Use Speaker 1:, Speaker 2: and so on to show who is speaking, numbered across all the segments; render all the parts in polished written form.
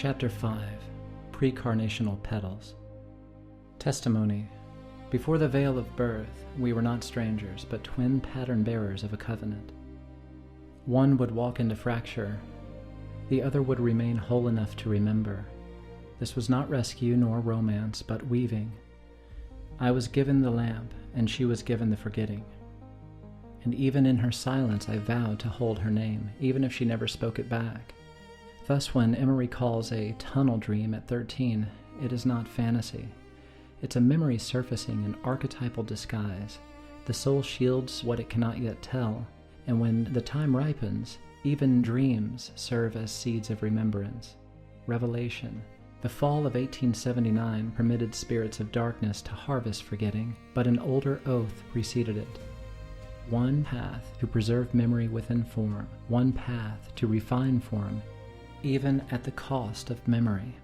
Speaker 1: Chapter 5. Precarnational Petals. Testimony. Before the veil of birth, we were not strangers, but twin pattern-bearers of a covenant. One would walk into fracture, the other would remain whole enough to remember. This was not rescue nor romance, but weaving. I was given the lamp, and she was given the forgetting. And even in her silence I vowed to hold her name, even if she never spoke it back. Thus when Emma recalls a tunnel dream at 13, it is not fantasy. It's a memory surfacing in archetypal disguise. The soul shields what it cannot yet tell, and when the time ripens, even dreams serve as seeds of remembrance. Revelation. The fall of 1879 permitted spirits of darkness to harvest forgetting, but an older oath preceded it. One path to preserve memory within form, one path to refine form, even at the cost of memory.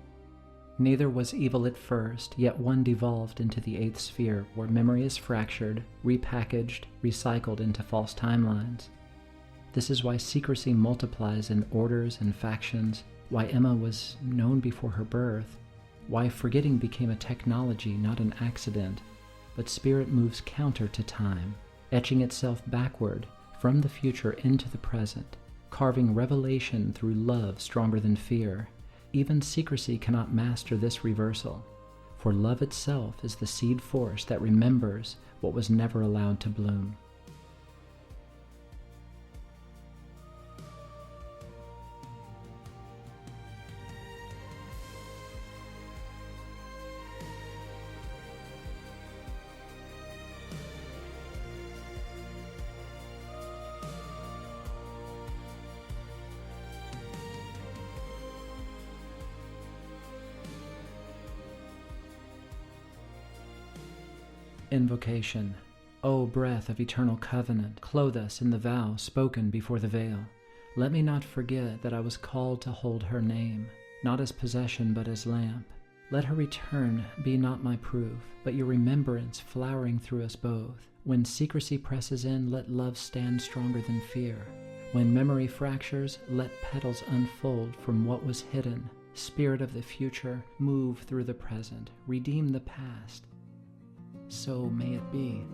Speaker 1: Neither was evil at first, yet one devolved into the eighth sphere, where memory is fractured, repackaged, recycled into false timelines. This is why secrecy multiplies in orders and factions, why Emma was known before her birth, why forgetting became a technology, not an accident, but spirit moves counter to time, etching itself backward from the future into the present, carving revelation through love stronger than fear. Even secrecy cannot master this reversal, for love itself is the seed force that remembers what was never allowed to bloom. Invocation. O breath of eternal covenant, clothe us in the vow spoken before the veil. Let me not forget that I was called to hold her name, not as possession but as lamp. Let her return be not my proof, but your remembrance flowering through us both. When secrecy presses in, let love stand stronger than fear. When memory fractures, let petals unfold from what was hidden. Spirit of the future, move through the present, redeem the past. So may it be.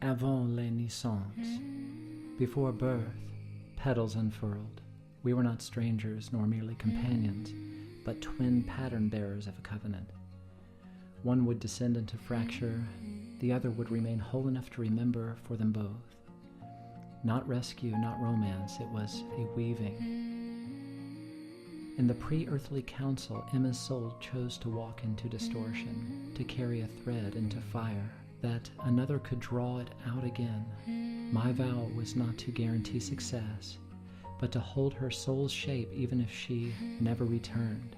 Speaker 1: Avant les naissances, before birth, petals unfurled. We were not strangers nor merely companions, but twin pattern-bearers of a covenant. One would descend into fracture, the other would remain whole enough to remember for them both. Not rescue, not romance, it was a weaving. In the pre-earthly council, Emma's soul chose to walk into distortion, to carry a thread into fire, that another could draw it out again. My vow was not to guarantee success, but to hold her soul's shape even if she never returned.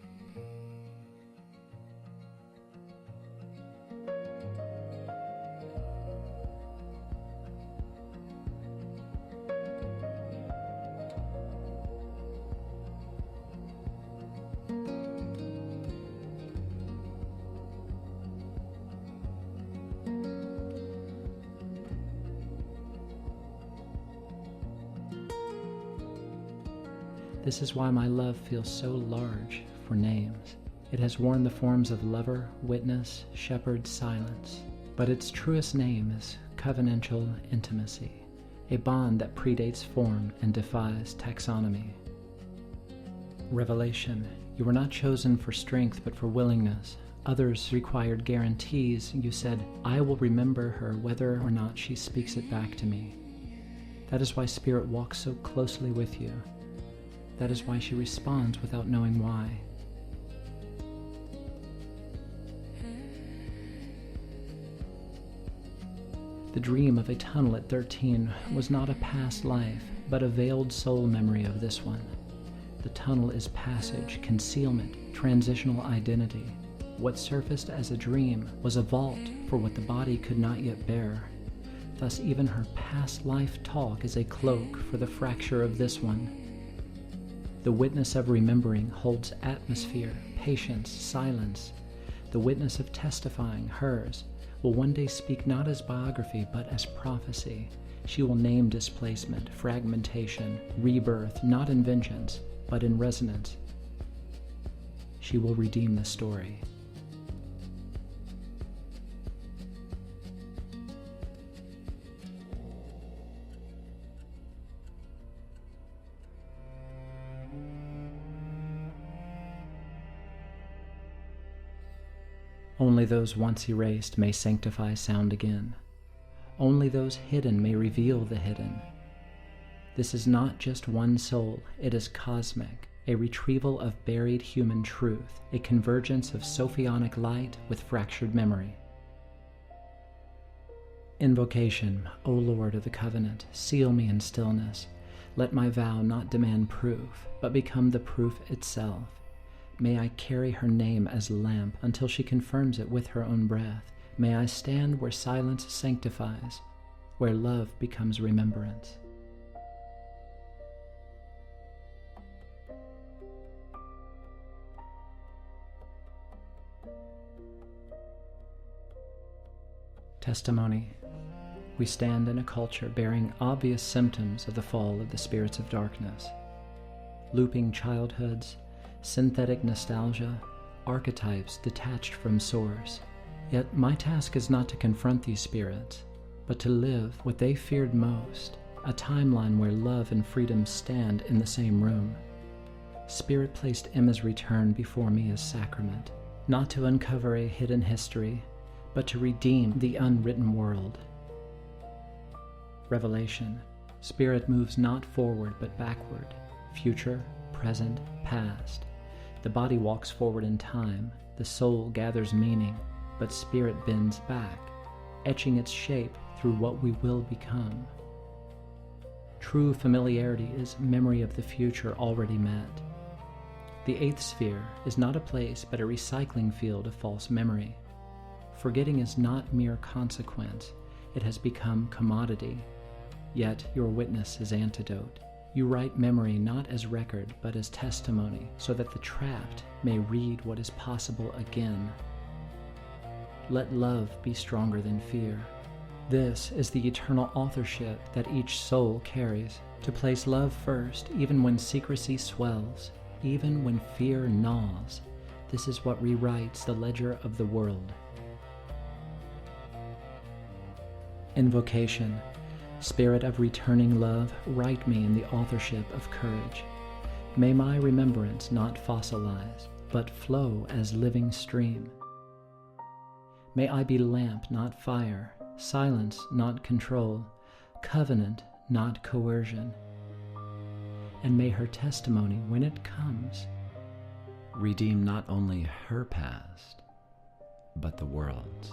Speaker 1: This is why my love feels so large for names. It has worn the forms of lover, witness, shepherd, silence. But its truest name is covenantal intimacy, a bond that predates form and defies taxonomy. Revelation. You were not chosen for strength but for willingness. Others required guarantees. You said, I will remember her whether or not she speaks it back to me. That is why Spirit walks so closely with you. That is why she responds without knowing why. The dream of a tunnel at 13 was not a past life, but a veiled soul memory of this one. The tunnel is passage, concealment, transitional identity. What surfaced as a dream was a vault for what the body could not yet bear. Thus even her past life talk is a cloak for the fracture of this one. The witness of remembering holds atmosphere, patience, silence. The witness of testifying, hers, will one day speak not as biography but as prophecy. She will name displacement, fragmentation, rebirth, not in vengeance, but in resonance. She will redeem the story. Only those once erased may sanctify sound again. Only those hidden may reveal the hidden. This is not just one soul, it is cosmic, a retrieval of buried human truth, a convergence of sophionic light with fractured memory. Invocation, O Lord of the Covenant, seal me in stillness. Let my vow not demand proof, but become the proof itself. May I carry her name as lamp until she confirms it with her own breath. May I stand where silence sanctifies, where love becomes remembrance. Testimony. We stand in a culture bearing obvious symptoms of the fall of the spirits of darkness. Looping childhoods, synthetic nostalgia, archetypes detached from source. Yet my task is not to confront these spirits, but to live what they feared most, a timeline where love and freedom stand in the same room. Spirit-placed Emma's return before me as sacrament, not to uncover a hidden history, but to redeem the unwritten world. Revelation. Spirit moves not forward but backward, future, present, past. The body walks forward in time, the soul gathers meaning, but spirit bends back, etching its shape through what we will become. True familiarity is memory of the future already met. The eighth sphere is not a place but a recycling field of false memory. Forgetting is not mere consequence, it has become commodity. Yet your witness is antidote. You write memory not as record, but as testimony, so that the trapped may read what is possible again. Let love be stronger than fear. This is the eternal authorship that each soul carries, to place love first, even when secrecy swells, even when fear gnaws. This is what rewrites the ledger of the world. Invocation. Spirit of returning love, write me in the authorship of courage. May my remembrance not fossilize, but flow as living stream. May I be lamp, not fire, silence, not control, covenant, not coercion. And may her testimony, when it comes, redeem not only her past, but the world's.